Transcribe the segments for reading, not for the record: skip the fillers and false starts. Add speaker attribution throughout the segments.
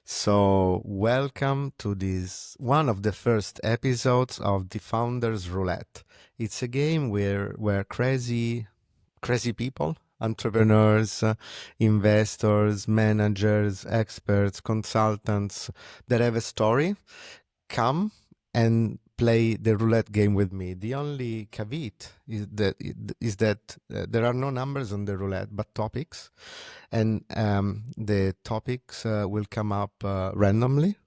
Speaker 1: So, welcome to this one of the first episodes of the Founders Roulette. It's a game where crazy people, entrepreneurs, investors, managers, experts, consultants that have a story come and play the roulette game with me. The only caveat is that there are no numbers on the roulette, but topics, and the topics will come up randomly.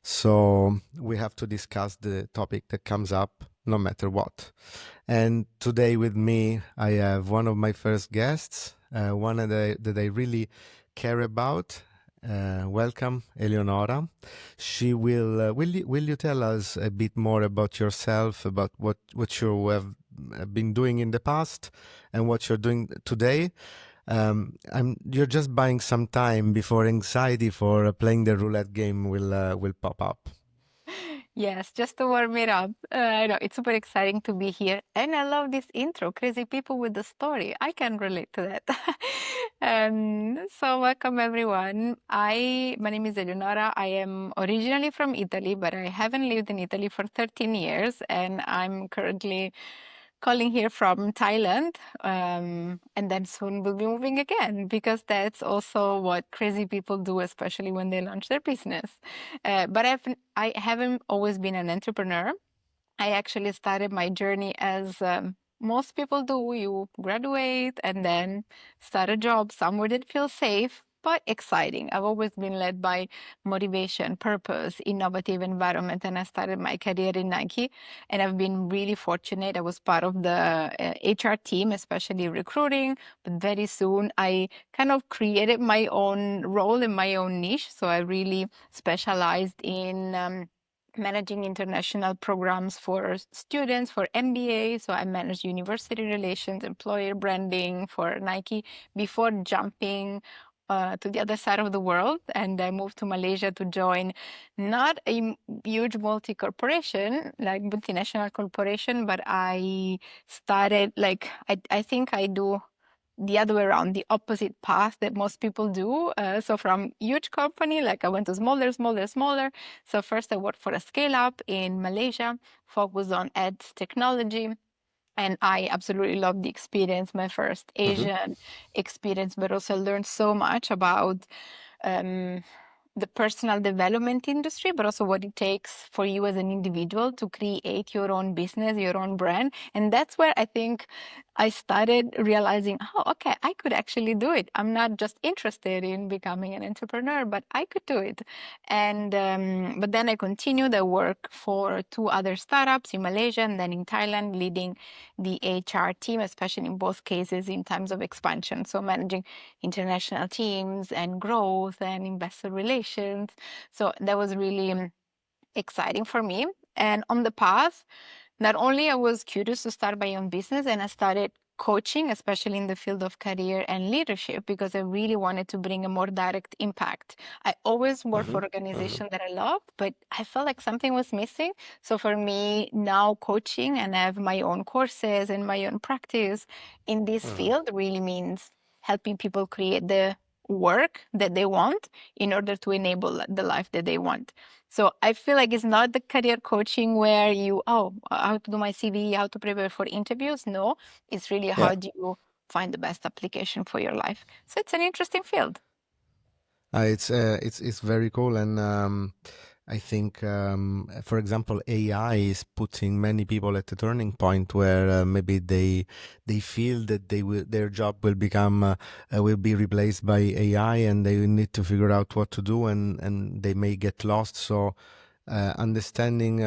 Speaker 1: So we have to discuss the topic that comes up no matter what. And today with me, I have one of my first guests, one that I really care about. Welcome, Eleonora. She will you tell us a bit more about yourself, about what you have been doing in the past and what you're doing today? You're just buying some time before anxiety for playing the roulette game will pop up.
Speaker 2: Yes, just to warm it up. I know it's super exciting to be here. And I love this intro, crazy people with the story. I can relate to that. So welcome everyone. My name is Eleonora. I am originally from Italy, but I haven't lived in Italy for 13 years, and I'm currently calling here from Thailand. And then soon we'll be moving again because that's also what crazy people do, especially when they launch their business. I haven't always been an entrepreneur. I actually started my journey as most people do. You graduate and then start a job somewhere that feels safe but exciting. I've always been led by motivation, purpose, innovative environment, and I started my career in Nike. And I've been really fortunate. I was part of the HR team, especially recruiting. But very soon, I kind of created my own role and my own niche. So I really specialized in managing international programs for students for MBA. So I managed university relations, employer branding for Nike before jumping to the other side of the world. And I moved to Malaysia to join not a huge multi corporation, like multinational corporation, but I started I think I do the other way around, the opposite path that most people do. So from huge company, like I went to smaller, smaller, smaller. So first I worked for a scale up in Malaysia, focused on ads technology. And I absolutely loved the experience, my first
Speaker 1: Mhm.
Speaker 2: Asian experience, but also learned so much about um, the personal development industry, but also what it takes for you as an individual to create your own business, your own brand. And that's where I think I started realizing, oh, okay, I could actually do it. I'm not just interested in becoming an entrepreneur, but I could do it. And but then I continued. I work for two other startups in Malaysia and then in Thailand, leading the HR team, especially in both cases in terms of expansion. So managing international teams and growth and investor relations. So that was really exciting for me. And on the path, not only I was curious to start my own business and I started coaching, especially in the field of career and leadership, because I really wanted to bring a more direct impact. I always worked
Speaker 1: Mhm.
Speaker 2: for
Speaker 1: Mhm.
Speaker 2: organizations that I loved, but I felt like something was missing. So for me, now coaching and I have my own courses and my own practice in this
Speaker 1: Mhm.
Speaker 2: field really means helping people create the work that they want in order to enable the life that they want. So I feel like it's not the career coaching where how to do my CV, how to prepare for interviews. No, it's really
Speaker 1: Yeah.
Speaker 2: how do you find the best application for your life. So it's an interesting field.
Speaker 1: It's very cool, and I think, for example, AI is putting many people at a turning point where maybe they feel that their job will be replaced by AI, and they need to figure out what to do, and they may get lost. So, understanding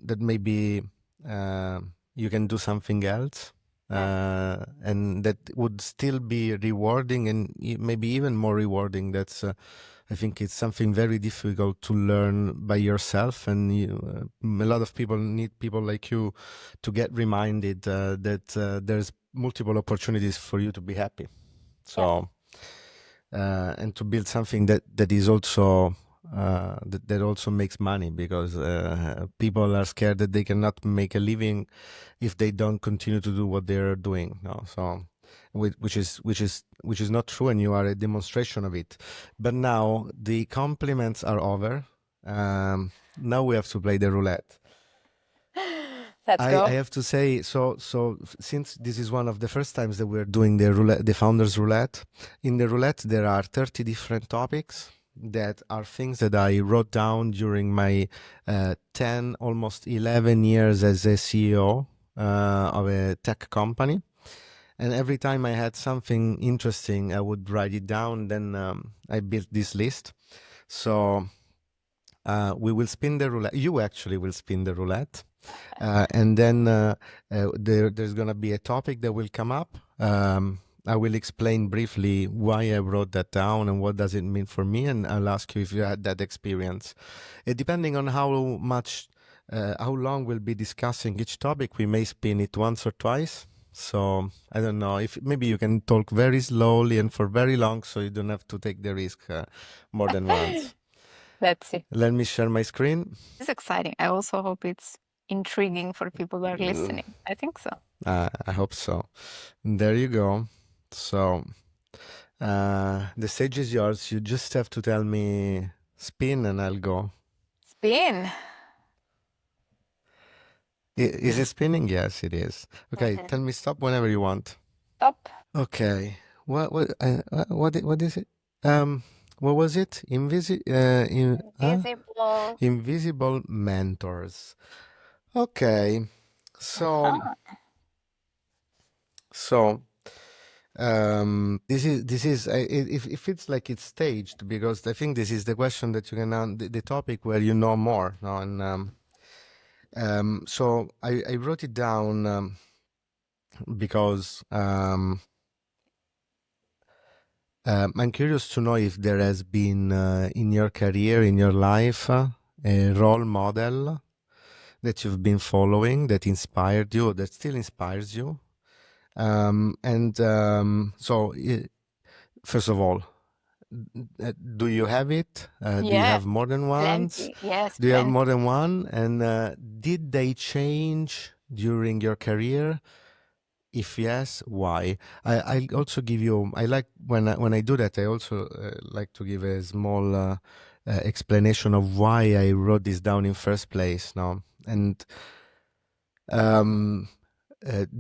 Speaker 1: that maybe uh, you can do something else
Speaker 2: Yeah.
Speaker 1: and that would still be rewarding and maybe even more rewarding. That's I think it's something very difficult to learn by yourself, and a lot of people need people like you to get reminded that there's multiple opportunities for you to be happy.
Speaker 2: Yeah.
Speaker 1: So and to build something that is also that also makes money, because people are scared that they cannot make a living if they don't continue to do what they're doing. No? So which is not true, and you are a demonstration of it. But now the compliments are over. Now we have to play the roulette.
Speaker 2: Let's
Speaker 1: I
Speaker 2: go.
Speaker 1: have to say, since this is one of the first times that we're doing the roulette, the founders roulette. In the roulette there are 30 different topics that are things that I wrote down during my 10, almost 11 years as a CEO of a tech company. And every time I had something interesting, I would write it down. Then I built this list. So we will spin the roulette. You actually will spin the roulette. And then there's going to be a topic that will come up. I will explain briefly why I wrote that down and what does it mean for me. And I'll ask you if you had that experience. Depending on how long we'll be discussing each topic, we may spin it once or twice. So I don't know if maybe you can talk very slowly and for very long, so you don't have to take the risk more than once.
Speaker 2: Let's see.
Speaker 1: Let me share my screen.
Speaker 2: It's exciting. I also hope it's intriguing for people that are listening. I think so.
Speaker 1: I hope so. There you go. So the stage is yours. You just have to tell me spin and I'll go.
Speaker 2: Spin.
Speaker 1: Is it spinning? Yes, it is. Okay,
Speaker 2: Mhm.
Speaker 1: tell me stop whenever you want.
Speaker 2: Stop.
Speaker 1: Okay. What is it? Um, what was it?
Speaker 2: Invisible.
Speaker 1: Invisible mentors. Okay. So
Speaker 2: Uh-huh.
Speaker 1: so this is it feels like it's staged because I think this is the question that you can the topic where you know more, no? And so I wrote it down because I'm curious to know if there has been in your career, in your life, a role model that you've been following that inspired you, that still inspires you. First of all, do you have it? Do you
Speaker 2: Yes,
Speaker 1: have more than once?
Speaker 2: plenty. Yes,
Speaker 1: Do you have more
Speaker 2: plenty.
Speaker 1: than one? And did they change during your career? If yes, why? I also give you. I like when I do that. I also like to give a small explanation of why I wrote this down in first place. Now, and um,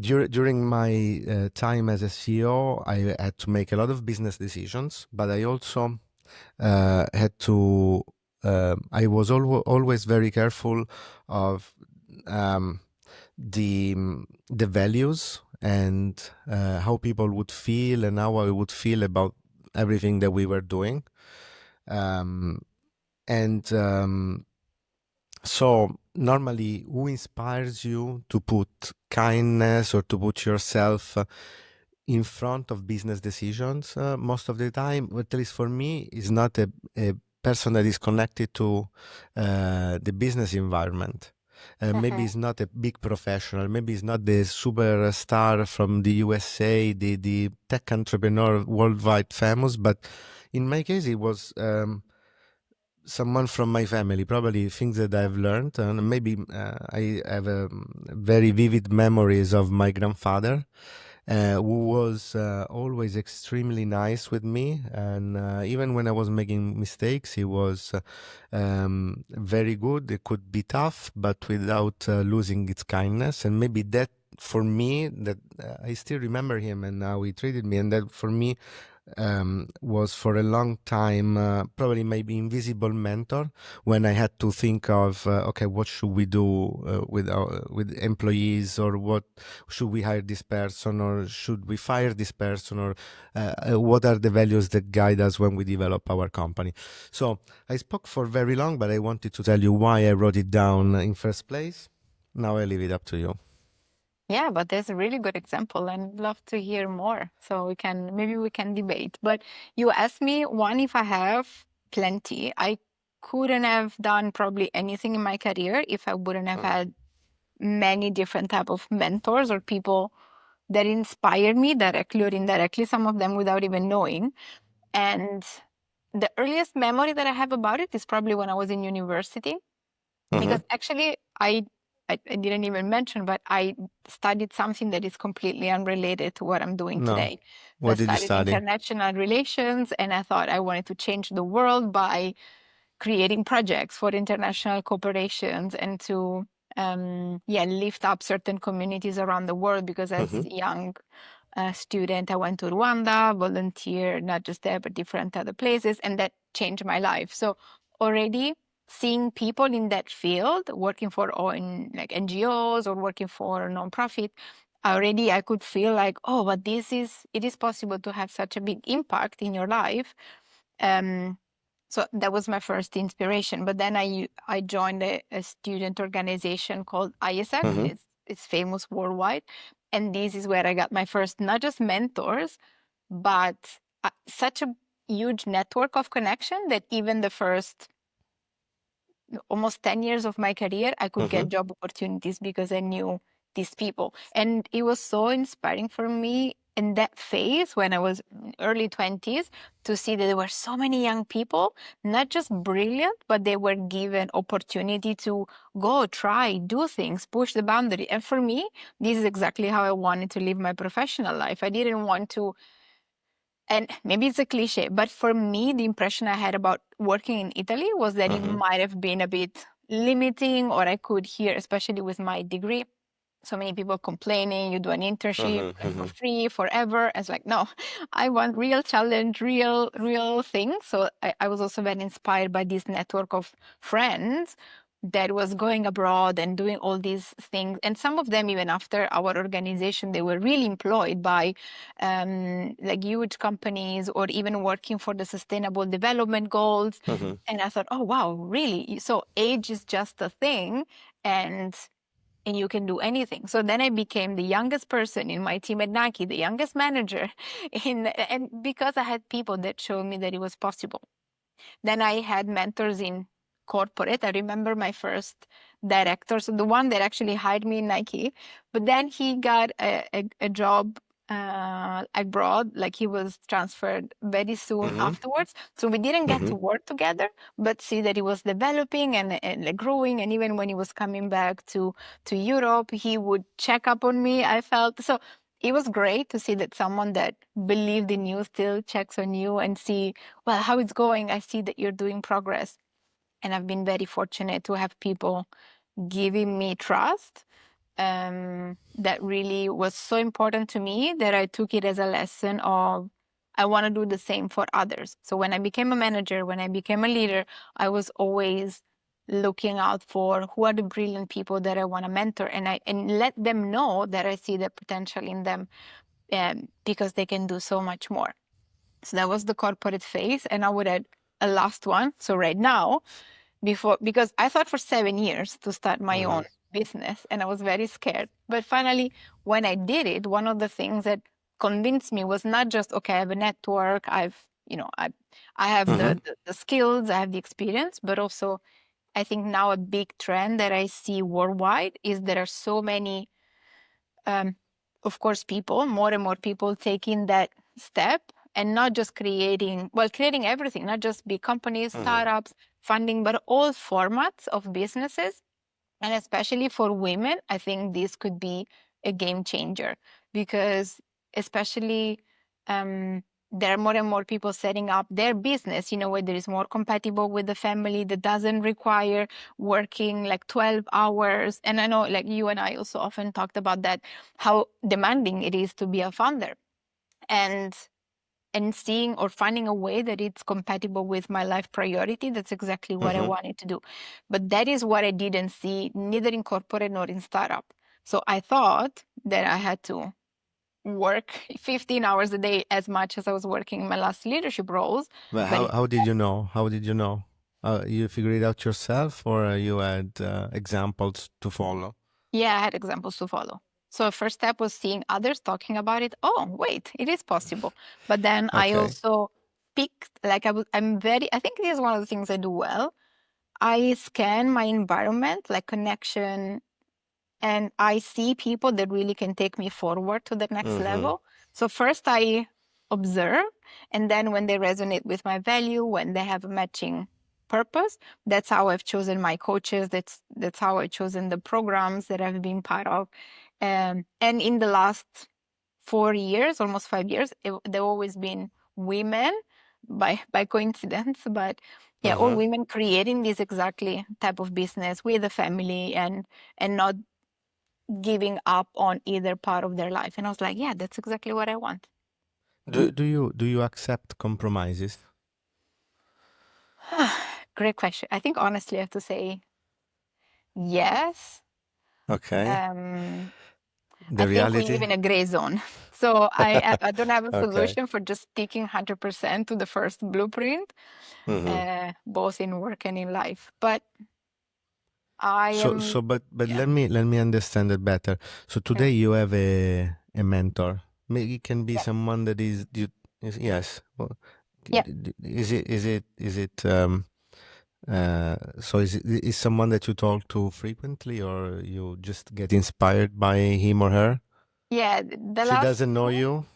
Speaker 1: during my time as a CEO, I had to make a lot of business decisions, but I also had to. I was always very careful of um, the values and how people would feel and how I would feel about everything that we were doing. Um, and So normally, who inspires you to put kindness or to put yourself in front of business decisions most of the time, at least for me, is not a person that is connected to the business environment. Maybe
Speaker 2: Mhm.
Speaker 1: it's not a big professional. Maybe it's not the superstar from the USA, the tech entrepreneur worldwide famous. But in my case, it was someone from my family, probably things that I've learned. And maybe I have very vivid memories of my grandfather, who was always extremely nice with me. And even when I was making mistakes, he was very good. It could be tough, but without losing its kindness. And maybe that for me, that I still remember him and how he treated me. And that for me, was for a long time probably maybe invisible mentor when I had to think of okay, what should we do with employees, or what should we hire this person, or should we fire this person, or what are the values that guide us when we develop our company. So I spoke for very long, but I wanted to tell you why I wrote it down in first place. Now I leave it up to you.
Speaker 2: Yeah, but there's a really good example and love to hear more. So maybe we can debate. But you asked me one if I have plenty. I couldn't have done probably anything in my career if I wouldn't have
Speaker 1: Mm.
Speaker 2: had many different type of mentors or people that inspired me directly or indirectly, some of them without even knowing. And the earliest memory that I have about it is probably when I was in university, because
Speaker 1: Mhm.
Speaker 2: actually I I didn't even mention, but I studied something that is completely unrelated to what I'm doing
Speaker 1: No.
Speaker 2: today. So I
Speaker 1: What did you
Speaker 2: studied
Speaker 1: study?
Speaker 2: international relations, and I thought I wanted to change the world by creating projects for international corporations and to lift up certain communities around the world. Because as
Speaker 1: Mm-hmm.
Speaker 2: a young student, I went to Rwanda, volunteered not just there but different other places, and that changed my life. So already seeing people in that field working for in like NGOs or working for a nonprofit, already I could feel like, oh, but it is possible to have such a big impact in your life. um, so that was my first inspiration. But then I joined a student organization called ISAC.
Speaker 1: Mm-hmm.
Speaker 2: It's famous worldwide, and this is where I got my first not just mentors, but such a huge network of connection that even the first almost 10 years of my career, I could
Speaker 1: Mm-hmm.
Speaker 2: get job opportunities because I knew these people. And it was so inspiring for me in that phase when I was in early 20s to see that there were so many young people, not just brilliant, but they were given opportunity to go, try, do things, push the boundary. And for me, this is exactly how I wanted to live my professional life. I didn't want to, and maybe it's a cliche, but for me, the impression I had about working in Italy was that it
Speaker 1: Mm-hmm.
Speaker 2: might have been a bit limiting, or I could hear, especially with my degree, so many people complaining, you do an internship
Speaker 1: Mm-hmm.
Speaker 2: and for
Speaker 1: Mm-hmm.
Speaker 2: free forever. It's like, no, I want real challenge, real things. So I was also very inspired by this network of friends that was going abroad and doing all these things. And some of them, even after our organization, they were really employed by like huge companies or even working for the sustainable development goals.
Speaker 1: Mm-hmm.
Speaker 2: And I thought, oh, wow, really? So age is just a thing. And you can do anything. So then I became the youngest person in my team at Nike, the youngest manager, and because I had people that showed me that it was possible. Then I had mentors in corporate. I remember my first director, so the one that actually hired me in Nike, but then he got a job abroad, like he was transferred very soon
Speaker 1: Mm-hmm.
Speaker 2: afterwards. So we didn't get
Speaker 1: Mm-hmm.
Speaker 2: to work together, but see that he was developing and like growing. And even when he was coming back to Europe, he would check up on me. I felt so it was great to see that someone that believed in you still checks on you and see, well, how it's going. I see that you're doing progress. And I've been very fortunate to have people giving me trust. That really was so important to me that I took it as a lesson of I want to do the same for others. So when I became a manager, when I became a leader, I was always looking out for who are the brilliant people that I want to mentor, and let them know that I see the potential in them, because they can do so much more. So that was the corporate phase. And I would add a last one. So right now, because I thought for 7 years to start my
Speaker 1: Mm-hmm.
Speaker 2: own business and I was very scared. But finally, when I did it, one of the things that convinced me was not just, okay, I have a network, I have
Speaker 1: Mm-hmm.
Speaker 2: the skills, I have the experience, but also I think now a big trend that I see worldwide is there are so many, um, of course, more and more people taking that step and not just creating everything, not just big companies,
Speaker 1: Mm-hmm.
Speaker 2: startups, funding, but all formats of businesses. And especially for women, I think this could be a game changer because, especially, there are more and more people setting up their business in a way that is more compatible with the family, that doesn't require working like 12 hours. And I know, like you and I also often talked about that, how demanding it is to be a founder. And seeing or finding a way that it's compatible with my life priority, that's exactly what I
Speaker 1: Mm-hmm.
Speaker 2: wanted to do. But that is what I didn't see neither in corporate nor in startup. So I thought that I had to work 15 hours a day as much as I was working in my last leadership roles.
Speaker 1: But
Speaker 2: But
Speaker 1: how did you know? How did you know? You figured it out yourself, or you had examples to follow?
Speaker 2: yeah, I had examples to follow. So the first step was seeing others talking about it. Oh, wait, it is possible. But then I
Speaker 1: Okay.
Speaker 2: also picked, like I think this is one of the things I do well. I scan my environment, like connection, and I see people that really can take me forward to the next
Speaker 1: Mm-hmm.
Speaker 2: level. So first I observe, and then when they resonate with my value, when they have a matching purpose. That's how I've chosen my coaches. That's how I've chosen the programs that I've been part of. And in the last 4 years, almost 5 years, they've always been women by coincidence, but yeah, all
Speaker 1: Mm-hmm.
Speaker 2: women creating this exactly type of business with a family and not giving up on either part of their life. And I was like, yeah, that's exactly what I want.
Speaker 1: Do you accept compromises?
Speaker 2: Great question. I think honestly, I have to say yes.
Speaker 1: Okay.
Speaker 2: Um, I
Speaker 1: The
Speaker 2: think we live
Speaker 1: reality?
Speaker 2: in a gray zone. So I don't have a
Speaker 1: Okay.
Speaker 2: solution for just sticking 100% to the first blueprint,
Speaker 1: Mm-hmm.
Speaker 2: both in work and in life. But I
Speaker 1: So
Speaker 2: am,
Speaker 1: so but
Speaker 2: yeah.
Speaker 1: let me understand it better. So
Speaker 2: Mm,
Speaker 1: today you have a mentor. Maybe it can be
Speaker 2: yeah.
Speaker 1: someone that yes. Well,
Speaker 2: Yeah.
Speaker 1: is someone that you talk to frequently, or you just get inspired by him or her?
Speaker 2: Yeah. The
Speaker 1: She
Speaker 2: last
Speaker 1: doesn't know
Speaker 2: two,
Speaker 1: you?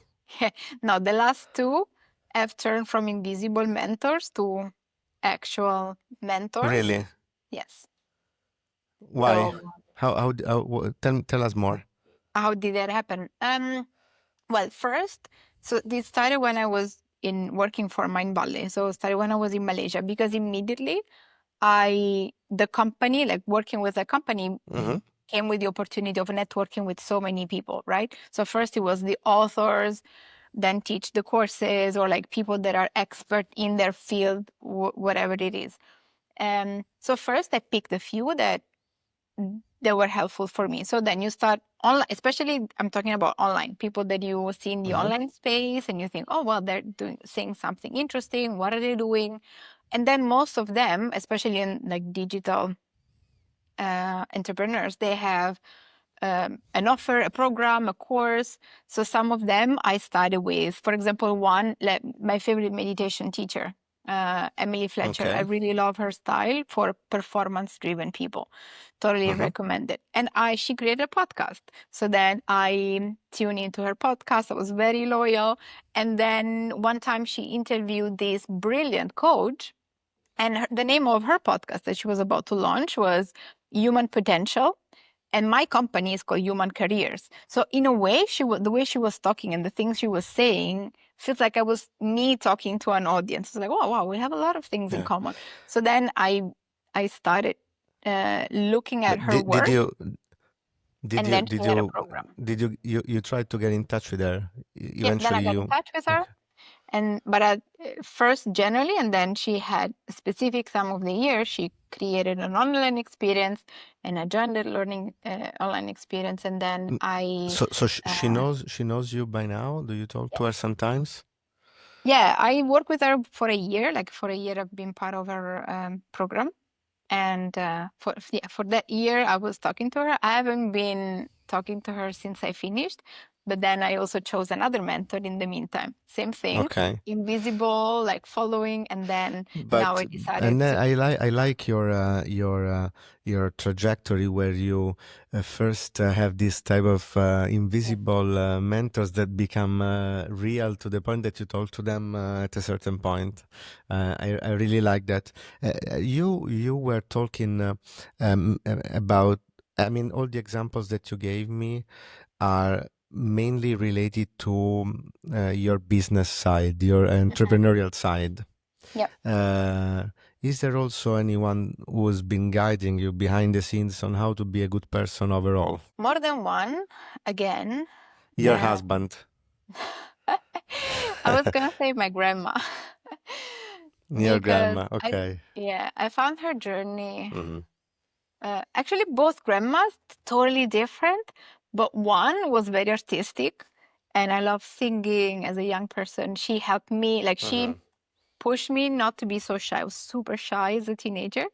Speaker 2: no, the last two have turned from invisible mentors to actual mentors.
Speaker 1: Really?
Speaker 2: Yes.
Speaker 1: Why?
Speaker 2: So
Speaker 1: Tell us more.
Speaker 2: how did that happen? Well, first, so this started when I was in working for Mind Valley. So it started when I was in Malaysia because immediately the company, like working with a company,
Speaker 1: Mm-hmm.
Speaker 2: came with the opportunity of networking with so many people, right? So first it was the authors, then teach the courses or like people that are expert in their field, whatever it is. So first I picked a few that were helpful for me. So then you start online, especially I'm talking about online, people that you see in the
Speaker 1: Mm-hmm.
Speaker 2: online space and you think, oh, well, they're saying something interesting. What are they doing? And then most of them, especially in like digital entrepreneurs, they have an offer, a program, a course. So some of them I started with, for example, one, my favorite meditation teacher, Emily Fletcher. I
Speaker 1: Okay.
Speaker 2: really love her style for performance-driven people. Totally
Speaker 1: Mm-hmm.
Speaker 2: recommend it. And she created a podcast. So then I tuned into her podcast. I was very loyal. And then one time she interviewed this brilliant coach, and the name of her podcast that she was about to launch was Human Potential, and my company is called Human Careers. So in a way, the way she was talking and the things she was saying feels like I was me talking to an audience. It's like, oh wow, we have a lot of things in
Speaker 1: Yeah.
Speaker 2: common. So then I started looking at
Speaker 1: But
Speaker 2: her
Speaker 1: did
Speaker 2: work,
Speaker 1: you did
Speaker 2: and
Speaker 1: you
Speaker 2: then she
Speaker 1: did
Speaker 2: had a
Speaker 1: you
Speaker 2: program.
Speaker 1: did you tried to get in touch with her?
Speaker 2: Yeah, then I
Speaker 1: Eventually
Speaker 2: got in
Speaker 1: you
Speaker 2: touch with her,
Speaker 1: okay.
Speaker 2: and but at first generally, and then she had a specific time of the year. She created an online experience and a gender learning online experience, and then
Speaker 1: Mm,
Speaker 2: I.
Speaker 1: So she
Speaker 2: Uh,
Speaker 1: knows you by now? Do you talk to her sometimes?
Speaker 2: Yeah, I worked with her for a year. Like for a year, I've been part of her program, and for that year, I was talking to her. I haven't been talking to her since I finished, but then I also chose another mentor in the meantime. Same thing,
Speaker 1: Okay.
Speaker 2: invisible, like following, and then now
Speaker 1: But
Speaker 2: I decided
Speaker 1: and then
Speaker 2: to.
Speaker 1: I like your trajectory where you first have this type of
Speaker 2: Yeah,
Speaker 1: invisible mentors that become real to the point that you talk to them at a certain point. I really like that. You were talking about. I mean, all the examples that you gave me are mainly related to your business side, your
Speaker 2: mhm,
Speaker 1: entrepreneurial side.
Speaker 2: yeah,
Speaker 1: Uh, is there also anyone who's been guiding you behind the scenes on how to be a good person overall?
Speaker 2: more than one. Again,
Speaker 1: Your husband,
Speaker 2: I was gonna say my grandma
Speaker 1: your
Speaker 2: because
Speaker 1: grandma. Okay.
Speaker 2: I found her journey.
Speaker 1: Hmm.
Speaker 2: Actually, both grandmas totally different, but one was very artistic, and I love singing as a young person. She helped me, like she
Speaker 1: Hmm.
Speaker 2: pushed me not to be so shy. I was super shy as a teenager,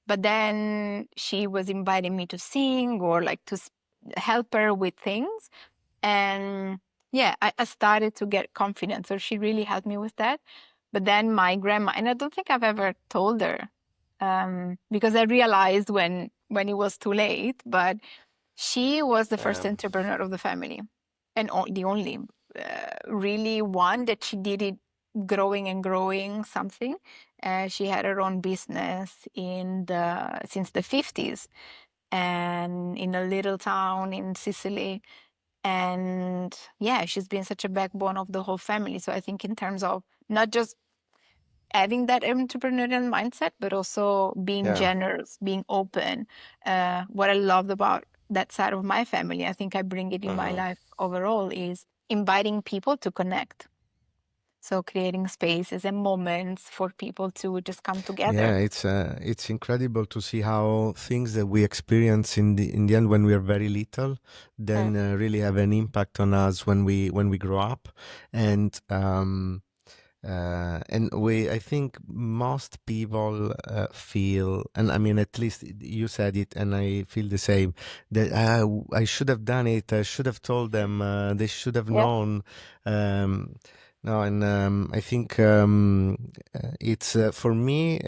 Speaker 2: but then she was inviting me to sing or like to help her with things. And yeah, I started to get confidence. So she really helped me with that. But then my grandma, and I don't think I've ever told her because I realized when it was too late, but she was the first
Speaker 1: Um,
Speaker 2: entrepreneur of the family and the only really one that she did it. growing and growing something. She had her own business since the 50s and in a little town in Sicily. And yeah, she's been such a backbone of the whole family. So I think in terms of not just having that entrepreneurial mindset, but also being
Speaker 1: Yeah.
Speaker 2: generous, being open. What I loved about that side of my family, I think I bring it in my
Speaker 1: Uh-huh.
Speaker 2: life overall, is inviting people to connect. So creating spaces and moments for people to just come
Speaker 1: Yeah,
Speaker 2: together.
Speaker 1: it's incredible to see how things that we experience in the end when we are very little,
Speaker 2: Mm.
Speaker 1: then really have an impact on us when we grow up, and I think most people feel, and I mean, at least you said it, and I feel the same, that I should have done it, I should have told them, they should have
Speaker 2: Yeah.
Speaker 1: known. Um, no, and I think it's for me,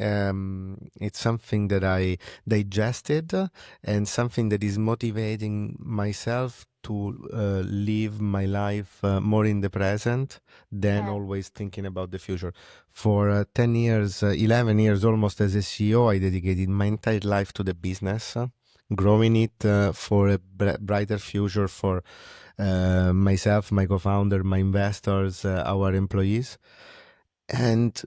Speaker 1: it's something that I digested and something that is motivating myself to live my life more in the present than
Speaker 2: Mm.
Speaker 1: always thinking about the future. For 10 years, 11 years almost as a CEO, I dedicated my entire life to the business, growing it for a brighter future for myself, my co-founder, my investors, our employees. And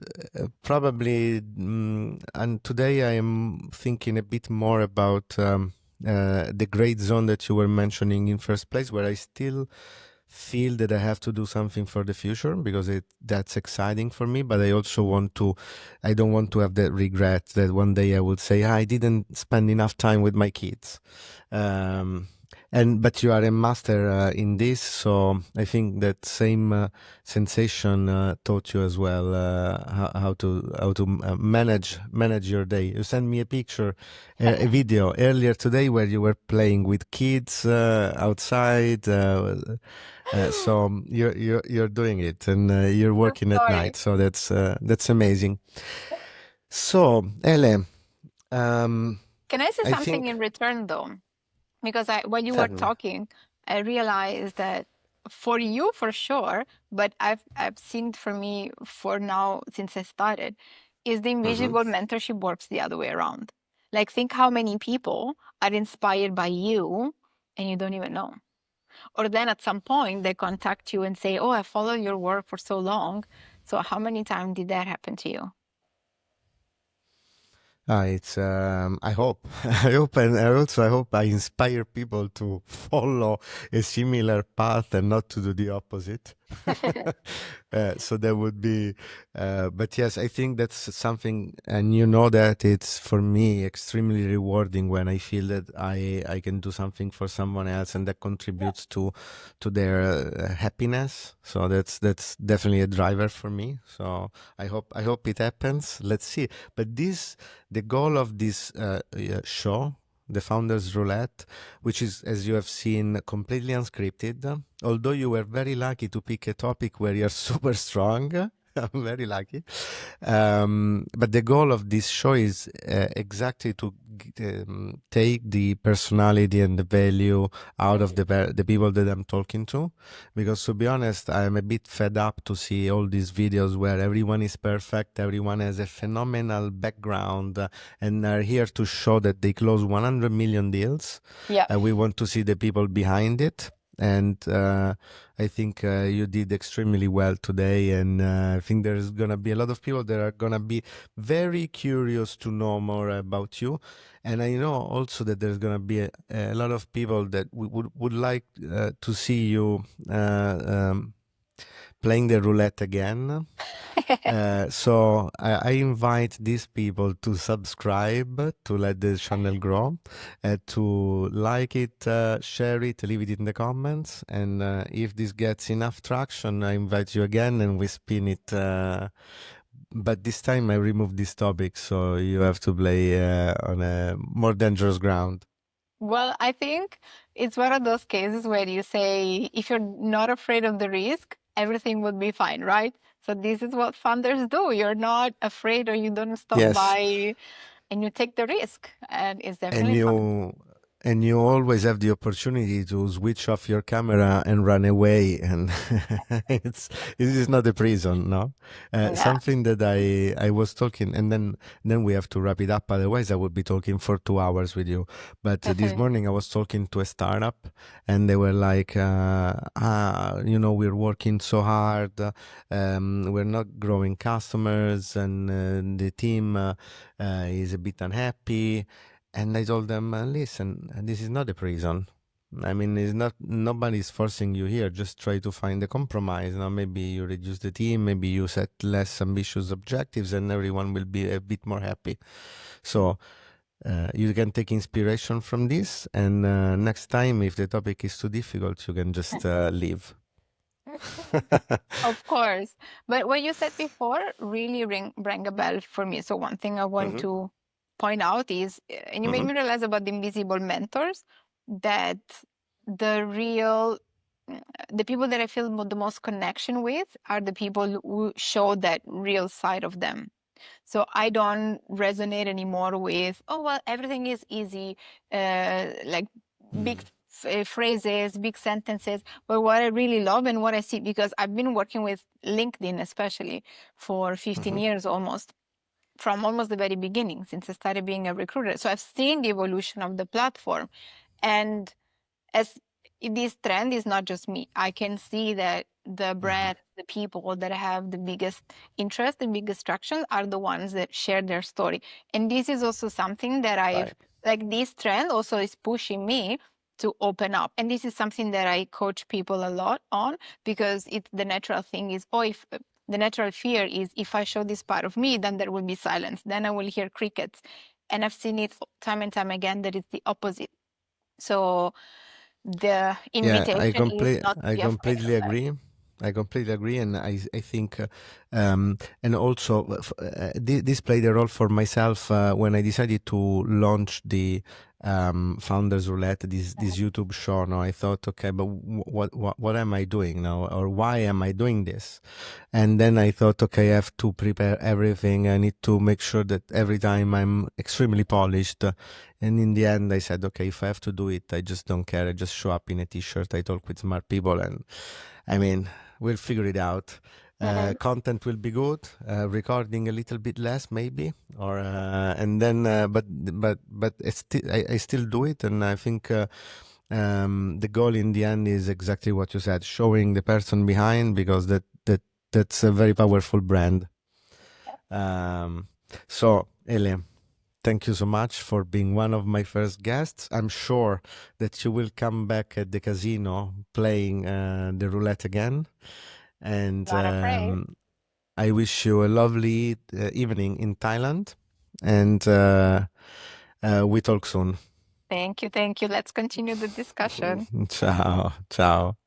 Speaker 1: probably, and today I am thinking a bit more about the great zone that you were mentioning in first place, where I still feel that I have to do something for the future because that's exciting for me. But I also I don't want to have that regret that one day I would say, I didn't spend enough time with my kids. Um, but you are a master in this, so I think that same sensation taught you as well how to manage your day. You sent me a picture, a video earlier today where you were playing with kids outside. So you're doing it, and you're
Speaker 2: True
Speaker 1: working at
Speaker 2: story.
Speaker 1: night. So that's amazing. So Ele,
Speaker 2: Can I say
Speaker 1: I
Speaker 2: something
Speaker 1: think
Speaker 2: in return though? Because while you were
Speaker 1: tell me.
Speaker 2: talking, I realized that for you for sure, but I've seen it for me for now since I started, is the
Speaker 1: Hmm.
Speaker 2: invisible mentorship works the other way around. Like think how many people are inspired by you and you don't even know. Or then at some point they contact you and say, "Oh, I followed your work for so long." So how many times did that happen to you?
Speaker 1: It's I hope I hope, and I hope I inspire people to follow a similar path and not to do the opposite. So that would be, but yes, I think that's something, and you know that it's for me extremely rewarding when I feel that I can do something for someone else and that
Speaker 2: Yeah.
Speaker 1: contributes to their happiness. So that's definitely a driver for me. So I hope it happens. Let's see. But the goal of this show, the Founders Roulette, which is, as you have seen, completely unscripted. Although you were very lucky to pick a topic where you're super strong. I'm very lucky. But the goal of this show is exactly to take the personality and the value out of the people that I'm talking to. Because to be honest, I'm a bit fed up to see all these videos where everyone is perfect, everyone has a phenomenal background, and are here to show that they close 100 million deals.
Speaker 2: Yeah.
Speaker 1: We want to see the people behind it. And I think you did extremely well today. And I think there's going to be a lot of people that are going to be very curious to know more about you. And I know also that there's going to be a lot of people that would like to see you playing the roulette again. So I invite these people to subscribe to let the channel grow, to like it, share it, leave it in the comments, and if this gets enough traction, I invite you again and we spin it. But this time I remove this topic, so you have to play on a more dangerous ground.
Speaker 2: Well, I think it's one of those cases where you say, if you're not afraid of the risk, everything would be fine, right? So this is what funders do. You're not afraid or you don't stop
Speaker 1: Yes,
Speaker 2: by and you take the risk, and it's
Speaker 1: and
Speaker 2: definitely fun.
Speaker 1: And you always have the opportunity to switch off your camera and run away, and it's it is not a prison, no.
Speaker 2: Yeah.
Speaker 1: Something that I was talking, and then we have to wrap it up. Otherwise, I would be talking for 2 hours with you. But this morning I was talking to a startup, and they were like, we're working so hard, we're not growing customers, and the team is a bit unhappy. And I told them, listen, this is not a prison. I mean, it's not, nobody's forcing you here. Just try to find a compromise. Now, maybe you reduce the team, maybe you set less ambitious objectives, and everyone will be a bit more happy. So you can take inspiration from this, and next time, if the topic is too difficult, you can just leave.
Speaker 2: Of course. But what you said before really rang a bell for me. So one thing I want
Speaker 1: Hmm.
Speaker 2: to point out is, and you made
Speaker 1: Hmm.
Speaker 2: me realize about the invisible mentors, that the real, the people that I feel the most connection with are the people who show that real side of them. So I don't resonate anymore with, oh, well, everything is easy, like big phrases, big sentences. But what I really love and what I see, because I've been working with LinkedIn, especially for 15
Speaker 1: Hmm.
Speaker 2: years almost, from almost the very beginning, since I started being a recruiter. So I've seen the evolution of the platform. And as this trend is not just me, I can see that the
Speaker 1: Hmm.
Speaker 2: brand, the people that have the biggest interest, the biggest traction are the ones that share their story. And this is also something that I've,
Speaker 1: Right.
Speaker 2: like, this trend also is pushing me to open up. And this is something that I coach people a lot on, because it's the natural thing is, oh, if the natural fear is, if I show this part of me, then there will be silence, then I will hear crickets. And I've seen it time and time again that it's the opposite. So the
Speaker 1: Yeah,
Speaker 2: invitation is not to
Speaker 1: I
Speaker 2: be afraid of
Speaker 1: completely
Speaker 2: that.
Speaker 1: agree. I completely agree, and I think, and also this played a role for myself when I decided to launch the Founders Roulette, this YouTube show. Now I thought, okay, but what am I doing now, or why am I doing this? And then I thought, okay, I have to prepare everything. I need to make sure that every time I'm extremely polished. And in the end, I said, okay, if I have to do it, I just don't care. I just show up in a t-shirt. I talk with smart people, and I mean, we'll figure it out.
Speaker 2: Mhm.
Speaker 1: Content will be good. Recording a little bit less, maybe, or and then, but I still do it, and I think. The goal in the end is exactly what you said, showing the person behind, because that's a very powerful brand. Um, so, Ele, thank you so much for being one of my first guests. I'm sure that you will come back at the casino playing the roulette again. And
Speaker 2: Not afraid.
Speaker 1: I wish you a lovely evening in Thailand. And we talk soon.
Speaker 2: Thank you. Thank you. Let's continue the discussion.
Speaker 1: Ciao. Ciao.